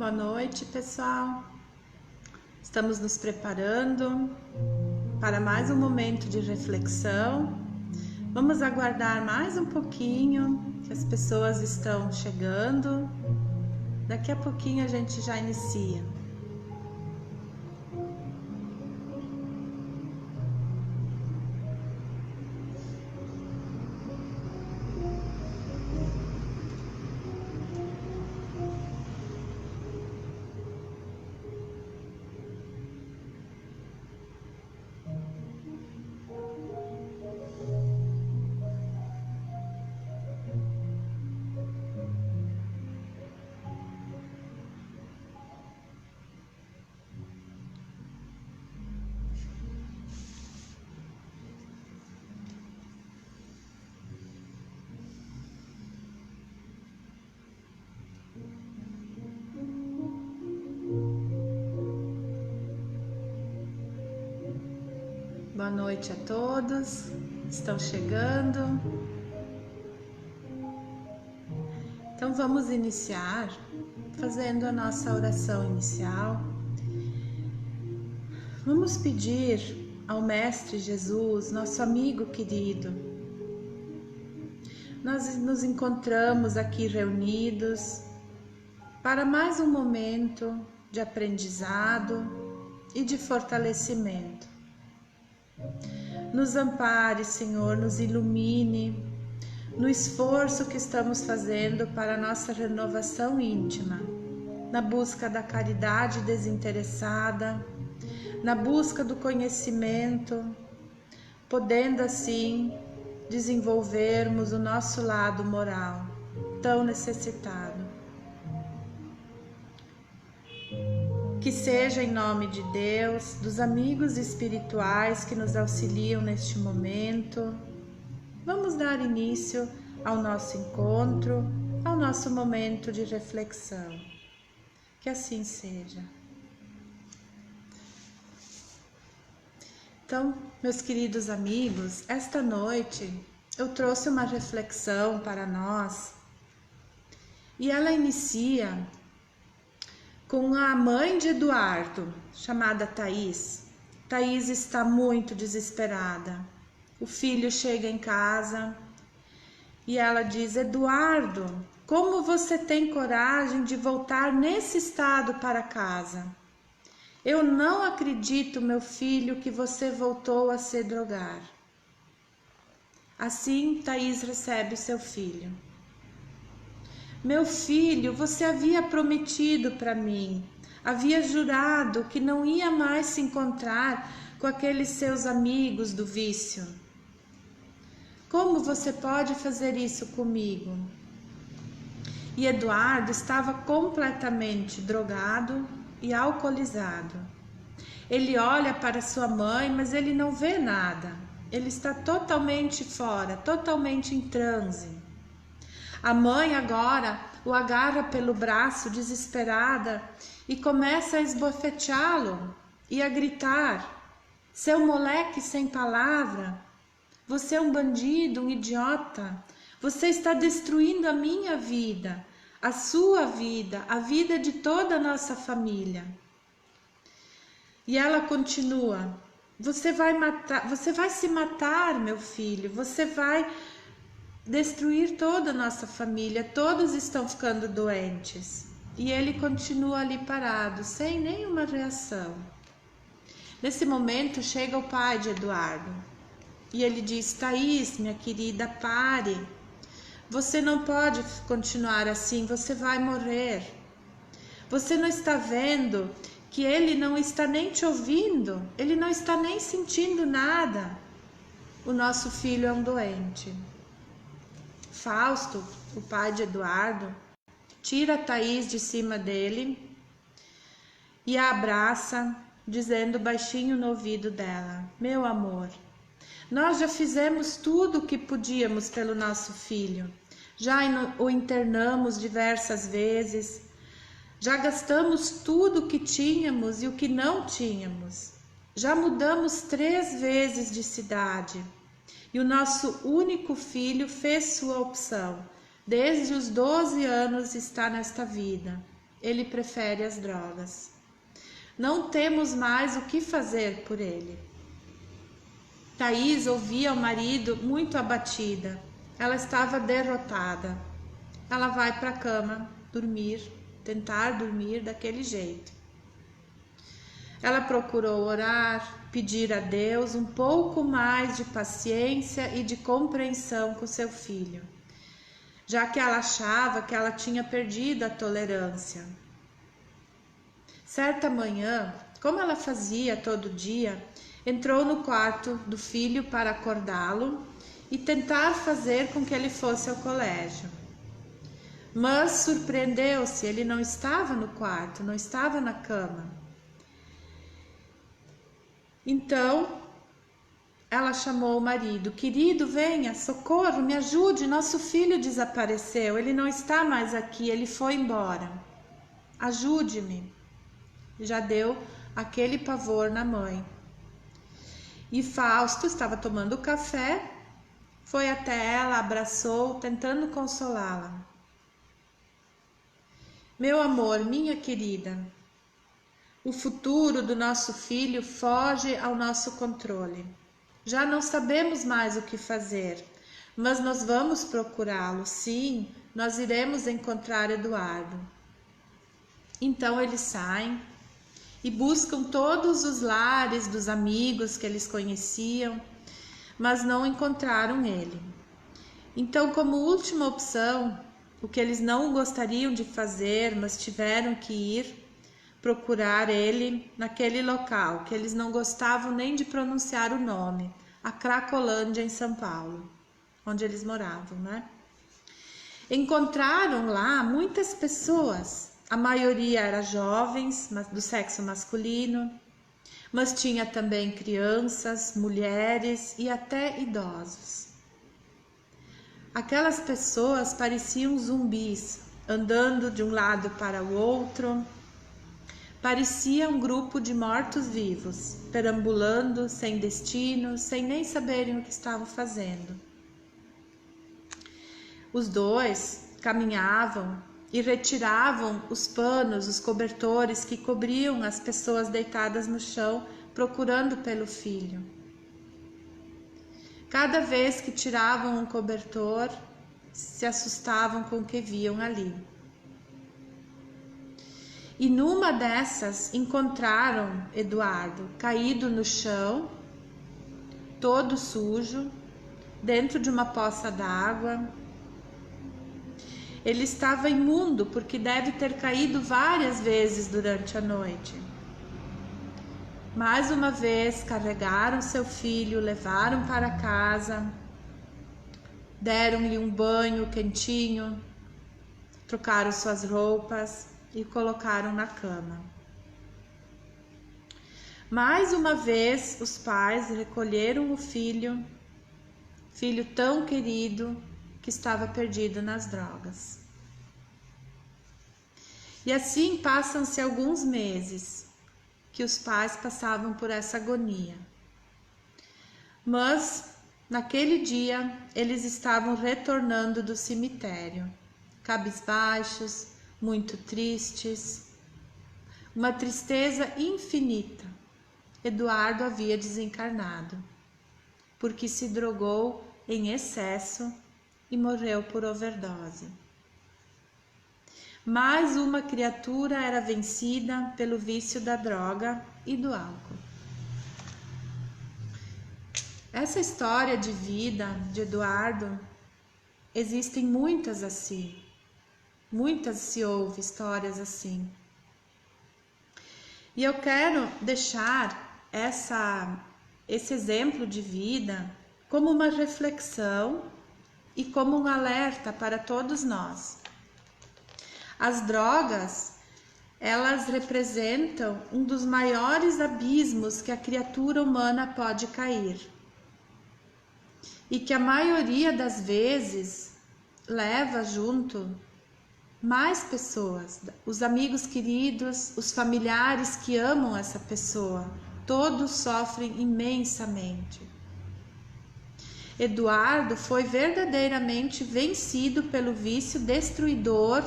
Boa noite, pessoal. Estamos nos preparando para mais um momento de reflexão. Vamos aguardar mais um pouquinho, que as pessoas estão chegando. Daqui a pouquinho a gente já inicia. Boa noite a todos, estão chegando. Então vamos iniciar fazendo a nossa oração inicial. Vamos pedir ao Mestre Jesus, nosso amigo querido. Nós nos encontramos aqui reunidos para mais um momento de aprendizado e de fortalecimento. Nos ampare, Senhor, nos ilumine no esforço que estamos fazendo para a nossa renovação íntima, na busca da caridade desinteressada, na busca do conhecimento, podendo assim desenvolvermos o nosso lado moral tão necessitado. Que seja em nome de Deus, dos amigos espirituais que nos auxiliam neste momento. Vamos dar início ao nosso encontro, ao nosso momento de reflexão. Que assim seja. Então, meus queridos amigos, esta noite eu trouxe uma reflexão para nós e ela inicia com a mãe de Eduardo, chamada Thaís. Thaís está muito desesperada. O filho chega em casa e ela diz: Eduardo, como você tem coragem de voltar nesse estado para casa? Eu não acredito, meu filho, que você voltou a se drogar. Assim, Thaís recebe seu filho. Meu filho, você havia prometido para mim, havia jurado que não ia mais se encontrar com aqueles seus amigos do vício. Como você pode fazer isso comigo? E Eduardo estava completamente drogado e alcoolizado. Ele olha para sua mãe, mas ele não vê nada. Ele está totalmente fora, totalmente em transe. A mãe agora o agarra pelo braço desesperada e começa a esbofeteá-lo e a gritar: seu moleque sem palavra, você é um bandido, um idiota, você está destruindo a minha vida, a sua vida, a vida de toda a nossa família. E ela continua: você vai se matar, meu filho, você vai destruir toda a nossa família, todos estão ficando doentes. E ele continua ali parado, sem nenhuma reação. Nesse momento chega o pai de Eduardo e ele diz: Thaís, minha querida, pare. Você não pode continuar assim, você vai morrer. Você não está vendo que ele não está nem te ouvindo, ele não está nem sentindo nada. O nosso filho é um doente. Fausto, o pai de Eduardo, tira a Thaís de cima dele e a abraça, dizendo baixinho no ouvido dela: meu amor, nós já fizemos tudo o que podíamos pelo nosso filho, já o internamos diversas vezes, já gastamos tudo o que tínhamos e o que não tínhamos, já mudamos 3 vezes de cidade. E o nosso único filho fez sua opção. Desde os 12 anos está nesta vida. ele prefere as drogas. Não temos mais o que fazer por ele. Thaís ouvia o marido muito abatida. Ela estava derrotada. Ela vai para a cama dormir, tentar dormir daquele jeito. Ela procurou orar, pedir a Deus um pouco mais de paciência e de compreensão com seu filho, já que ela achava que ela tinha perdido a tolerância. Certa manhã, como ela fazia todo dia, entrou no quarto do filho para acordá-lo e tentar fazer com que ele fosse ao colégio. Mas surpreendeu-se, ele não estava no quarto, não estava na cama. Então, ela chamou o marido: querido, venha, socorro, me ajude, nosso filho desapareceu, ele não está mais aqui, ele foi embora. Ajude-me. Já deu aquele pavor na mãe. E Fausto estava tomando café, foi até ela, abraçou, tentando consolá-la. Meu amor, minha querida, o futuro do nosso filho foge ao nosso controle. Já não sabemos mais o que fazer, mas nós vamos procurá-lo. Sim, nós iremos encontrar Eduardo. Então eles saem e buscam todos os lares dos amigos que eles conheciam, mas não encontraram ele. Então, como última opção, o que eles não gostariam de fazer, mas tiveram que ir procurar ele naquele local, que eles não gostavam nem de pronunciar o nome, a Cracolândia, em São Paulo, onde eles moravam, né? Encontraram lá muitas pessoas, a maioria era jovens, do sexo masculino, mas tinha também crianças, mulheres e até idosos. Aquelas pessoas pareciam zumbis, andando de um lado para o outro. Parecia um grupo de mortos-vivos, perambulando sem destino, sem nem saberem o que estavam fazendo. Os dois caminhavam e retiravam os panos, os cobertores que cobriam as pessoas deitadas no chão, procurando pelo filho. Cada vez que tiravam um cobertor, se assustavam com o que viam ali. E numa dessas encontraram Eduardo caído no chão, todo sujo, dentro de uma poça d'água. Ele estava imundo porque deve ter caído várias vezes durante a noite. Mais uma vez carregaram seu filho, levaram para casa, deram-lhe um banho quentinho, trocaram suas roupas e colocaram na cama. Mais uma vez os pais recolheram o filho tão querido que estava perdido nas drogas. E assim passam-se alguns meses que os pais passavam por essa agonia. Mas naquele dia eles estavam retornando do cemitério, cabisbaixos, muito tristes, uma tristeza infinita. Eduardo havia desencarnado, porque se drogou em excesso e morreu por overdose. Mais uma criatura era vencida pelo vício da droga e do álcool. Essa história de vida de Eduardo, existem muitas assim. Muitas se ouve histórias assim. E eu quero deixar esse exemplo de vida como uma reflexão e como um alerta para todos nós. As drogas, elas representam um dos maiores abismos que a criatura humana pode cair. E que a maioria das vezes leva junto mais pessoas, os amigos queridos, os familiares que amam essa pessoa, todos sofrem imensamente. Eduardo foi verdadeiramente vencido pelo vício destruidor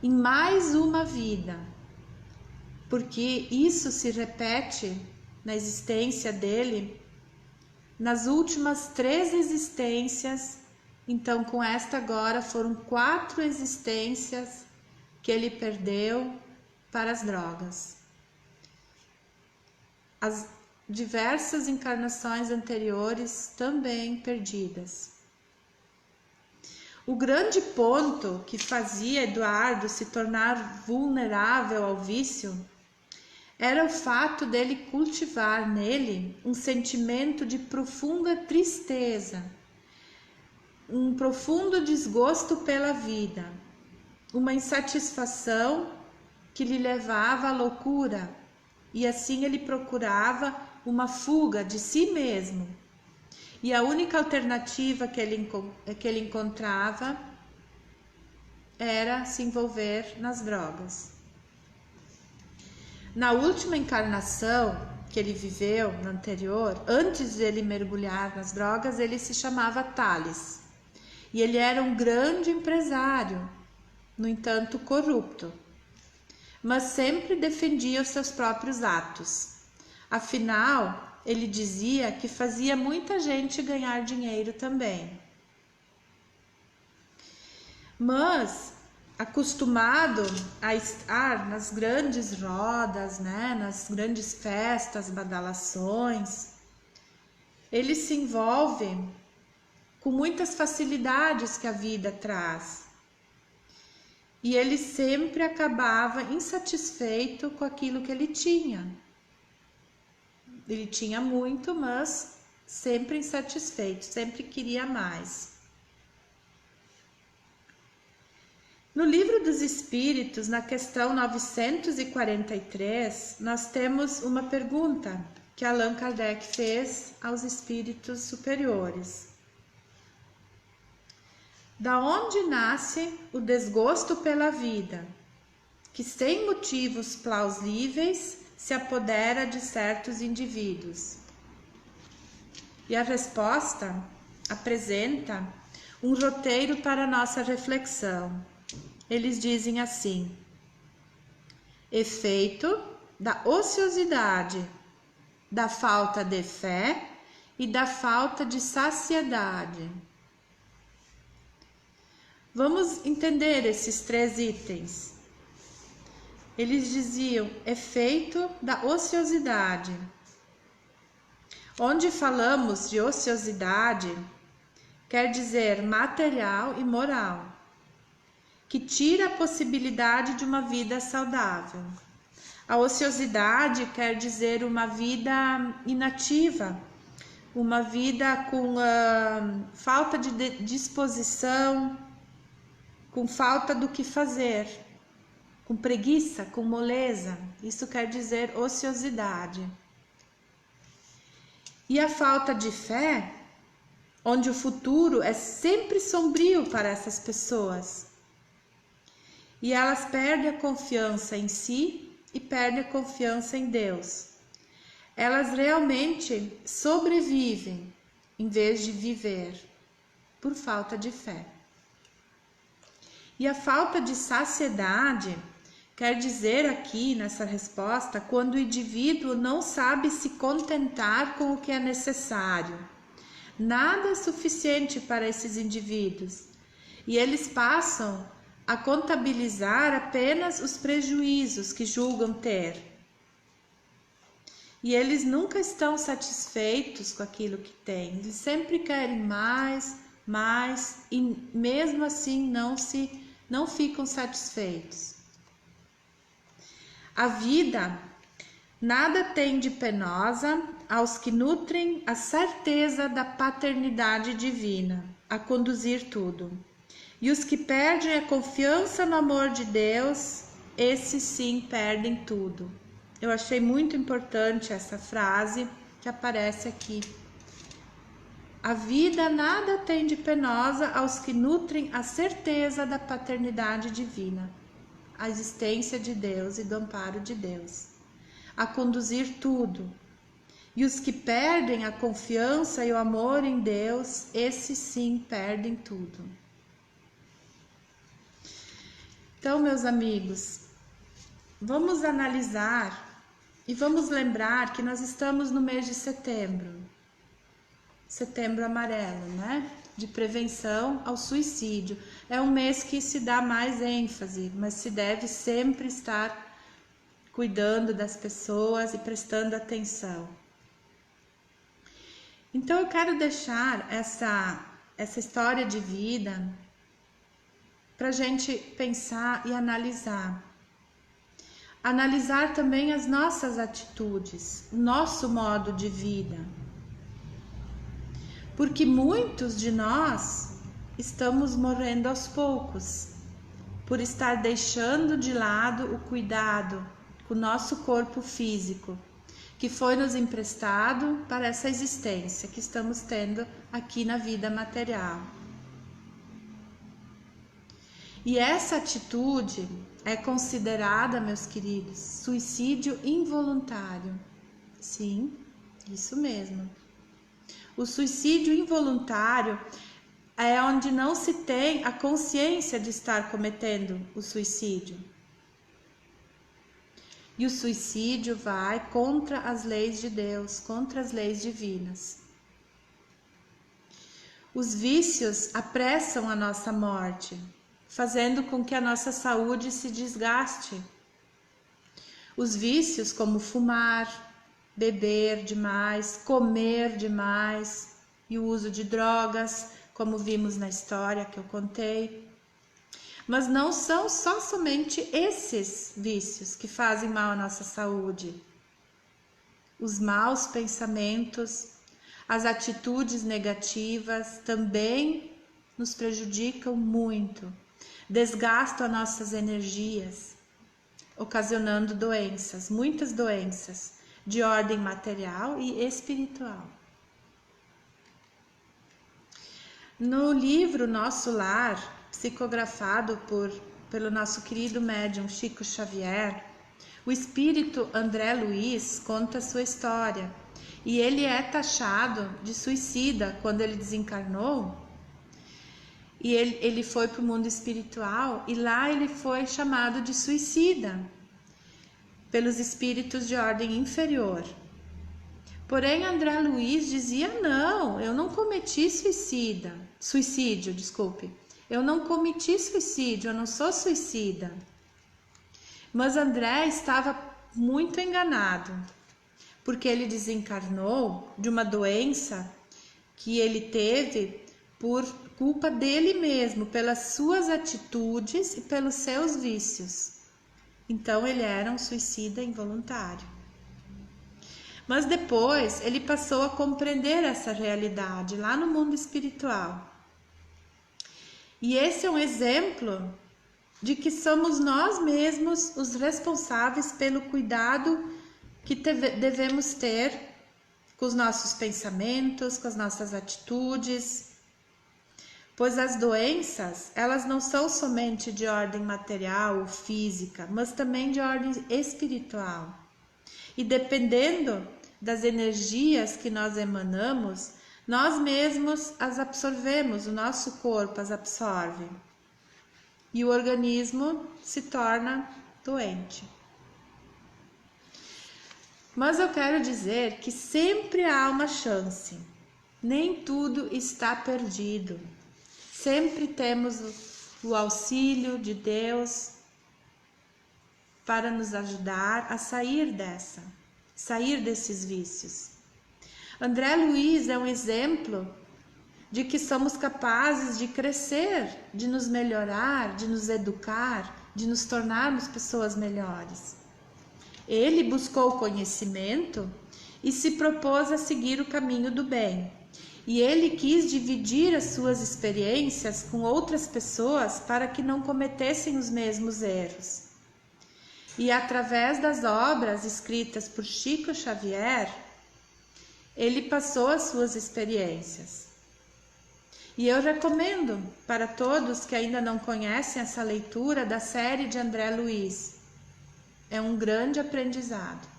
em mais uma vida, porque isso se repete na existência dele nas últimas 3 existências. Então, com esta agora, foram 4 existências que ele perdeu para as drogas. As diversas encarnações anteriores também perdidas. O grande ponto que fazia Eduardo se tornar vulnerável ao vício era o fato dele cultivar nele um sentimento de profunda tristeza, um profundo desgosto pela vida, uma insatisfação que lhe levava à loucura, e assim ele procurava uma fuga de si mesmo. E a única alternativa que ele encontrava era se envolver nas drogas. Na última encarnação que ele viveu, na anterior, antes de ele mergulhar nas drogas, ele se chamava Thales. E ele era um grande empresário, no entanto corrupto, mas sempre defendia os seus próprios atos. Afinal, ele dizia que fazia muita gente ganhar dinheiro também. Mas, acostumado a estar nas grandes rodas, nas grandes festas, badalações, ele se envolve com muitas facilidades que a vida traz. E ele sempre acabava insatisfeito com aquilo que ele tinha. Ele tinha muito, mas sempre insatisfeito, sempre queria mais. No Livro dos Espíritos, na questão 943, nós temos uma pergunta que Allan Kardec fez aos espíritos superiores. Da onde nasce o desgosto pela vida, que sem motivos plausíveis se apodera de certos indivíduos? E a resposta apresenta um roteiro para nossa reflexão. Eles dizem assim: efeito da ociosidade, da falta de fé e da falta de saciedade. Vamos entender esses 3 itens. Eles diziam efeito da ociosidade. Onde falamos de ociosidade, quer dizer material e moral, que tira a possibilidade de uma vida saudável. A ociosidade quer dizer uma vida inativa, uma vida com falta de disposição, com falta do que fazer, com preguiça, com moleza. Isso quer dizer ociosidade. E a falta de fé, onde o futuro é sempre sombrio para essas pessoas. E elas perdem a confiança em si e perdem a confiança em Deus. Elas realmente sobrevivem em vez de viver, por falta de fé. E a falta de saciedade quer dizer aqui nessa resposta quando o indivíduo não sabe se contentar com o que é necessário. Nada é suficiente para esses indivíduos e eles passam a contabilizar apenas os prejuízos que julgam ter. E eles nunca estão satisfeitos com aquilo que têm. Eles sempre querem mais, e mesmo assim não ficam satisfeitos. A vida nada tem de penosa aos que nutrem a certeza da paternidade divina a conduzir tudo. E os que perdem a confiança no amor de Deus, esses sim perdem tudo. Eu achei muito importante essa frase que aparece aqui. A vida nada tem de penosa aos que nutrem a certeza da paternidade divina, a existência de Deus e do amparo de Deus, a conduzir tudo. E os que perdem a confiança e o amor em Deus, esses sim perdem tudo. Então, meus amigos, vamos analisar e vamos lembrar que nós estamos no mês de setembro. Setembro amarelo, né? De prevenção ao suicídio. É um mês que se dá mais ênfase, mas se deve sempre estar cuidando das pessoas e prestando atenção. Então eu quero deixar essa história de vida para a gente pensar e analisar. Analisar também as nossas atitudes, nosso modo de vida. Porque muitos de nós estamos morrendo aos poucos, por estar deixando de lado o cuidado com o nosso corpo físico, que foi nos emprestado para essa existência que estamos tendo aqui na vida material. E essa atitude é considerada, meus queridos, suicídio involuntário. Sim, isso mesmo. O suicídio involuntário é onde não se tem a consciência de estar cometendo o suicídio. E o suicídio vai contra as leis de Deus, contra as leis divinas. Os vícios apressam a nossa morte, fazendo com que a nossa saúde se desgaste. Os vícios como fumar, beber demais, comer demais e o uso de drogas, como vimos na história que eu contei. Mas não são somente esses vícios que fazem mal à nossa saúde. Os maus pensamentos, as atitudes negativas também nos prejudicam muito, desgastam as nossas energias, ocasionando doenças, muitas doenças de ordem material e espiritual. No livro Nosso Lar, psicografado pelo nosso querido médium Chico Xavier, o espírito André Luiz conta sua história e ele é taxado de suicida quando ele desencarnou. E ele foi para o mundo espiritual e lá ele foi chamado de suicida pelos espíritos de ordem inferior. Porém, André Luiz dizia: não, eu não cometi suicídio, eu não cometi suicídio, eu não sou suicida. Mas André estava muito enganado, porque ele desencarnou de uma doença que ele teve por culpa dele mesmo, pelas suas atitudes e pelos seus vícios. Então ele era um suicida involuntário. Mas depois ele passou a compreender essa realidade lá no mundo espiritual. E esse é um exemplo de que somos nós mesmos os responsáveis pelo cuidado que devemos ter com os nossos pensamentos, com as nossas atitudes. Pois as doenças, elas não são somente de ordem material ou física, mas também de ordem espiritual. E dependendo das energias que nós emanamos, nós mesmos as absorvemos, o nosso corpo as absorve. E o organismo se torna doente. Mas eu quero dizer que sempre há uma chance. Nem tudo está perdido. Sempre temos o auxílio de Deus para nos ajudar a sair desses vícios. André Luiz é um exemplo de que somos capazes de crescer, de nos melhorar, de nos educar, de nos tornarmos pessoas melhores. Ele buscou conhecimento e se propôs a seguir o caminho do bem. E ele quis dividir as suas experiências com outras pessoas para que não cometessem os mesmos erros. E através das obras escritas por Chico Xavier, ele passou as suas experiências. E eu recomendo para todos que ainda não conhecem essa leitura da série de André Luiz. É um grande aprendizado.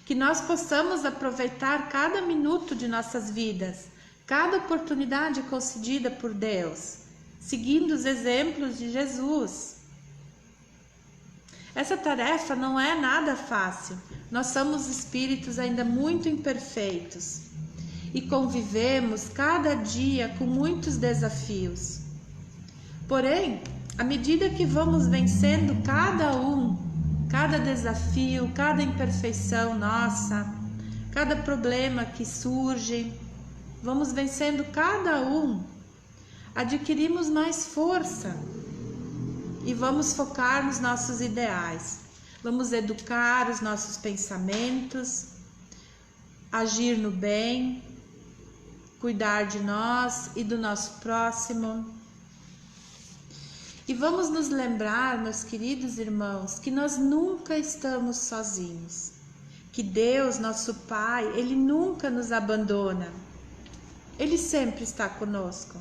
Que nós possamos aproveitar cada minuto de nossas vidas, cada oportunidade concedida por Deus, seguindo os exemplos de Jesus. Essa tarefa não é nada fácil. Nós somos espíritos ainda muito imperfeitos e convivemos cada dia com muitos desafios. Porém, à medida que vamos vencendo cada desafio, cada imperfeição nossa, cada problema que surge, vamos vencendo cada um, adquirimos mais força e vamos focar nos nossos ideais. Vamos educar os nossos pensamentos, agir no bem, cuidar de nós e do nosso próximo. E vamos nos lembrar, meus queridos irmãos, que nós nunca estamos sozinhos. Que Deus, nosso Pai, Ele nunca nos abandona. Ele sempre está conosco.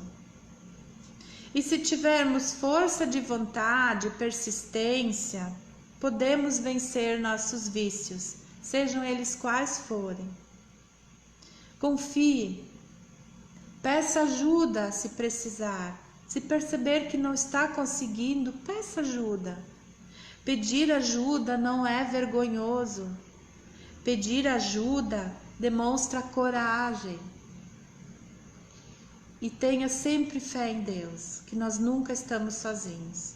E se tivermos força de vontade, persistência, podemos vencer nossos vícios, sejam eles quais forem. Confie, peça ajuda se precisar. Se perceber que não está conseguindo, peça ajuda. Pedir ajuda não é vergonhoso. Pedir ajuda demonstra coragem. E tenha sempre fé em Deus, que nós nunca estamos sozinhos.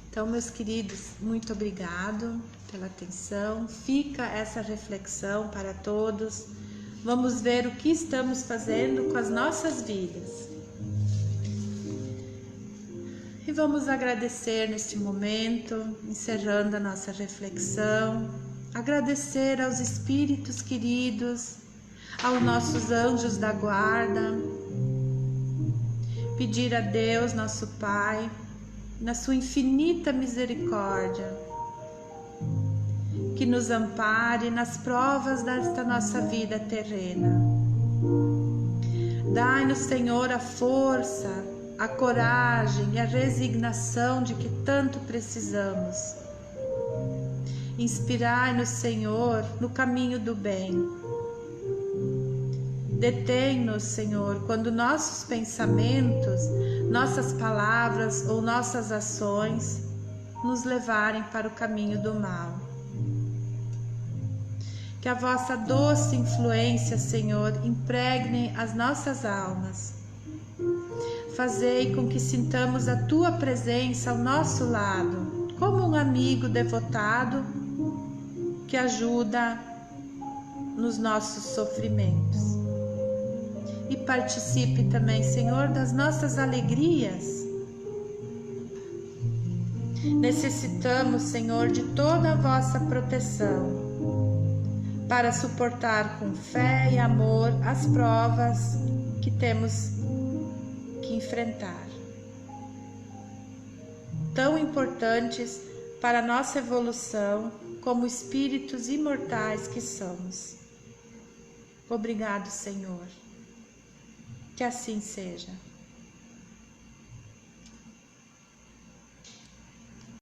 Então, meus queridos, muito obrigado pela atenção. Fica essa reflexão para todos. Vamos ver o que estamos fazendo com as nossas vidas. E vamos agradecer neste momento, encerrando a nossa reflexão. Agradecer aos espíritos queridos, aos nossos anjos da guarda, pedir a Deus, nosso Pai, na sua infinita misericórdia, que nos ampare nas provas desta nossa vida terrena. Dai-nos, Senhor, a força, a coragem e a resignação de que tanto precisamos. Inspirai-nos, Senhor, no caminho do bem. Detém-nos, Senhor, quando nossos pensamentos, nossas palavras ou nossas ações nos levarem para o caminho do mal. Que a vossa doce influência, Senhor, impregne as nossas almas. Fazei com que sintamos a Tua presença ao nosso lado, como um amigo devotado que ajuda nos nossos sofrimentos. E participe também, Senhor, das nossas alegrias. Necessitamos, Senhor, de toda a vossa proteção para suportar com fé e amor as provas que temos que enfrentar, tão importantes para a nossa evolução como espíritos imortais que somos. Obrigado, Senhor. Que assim seja.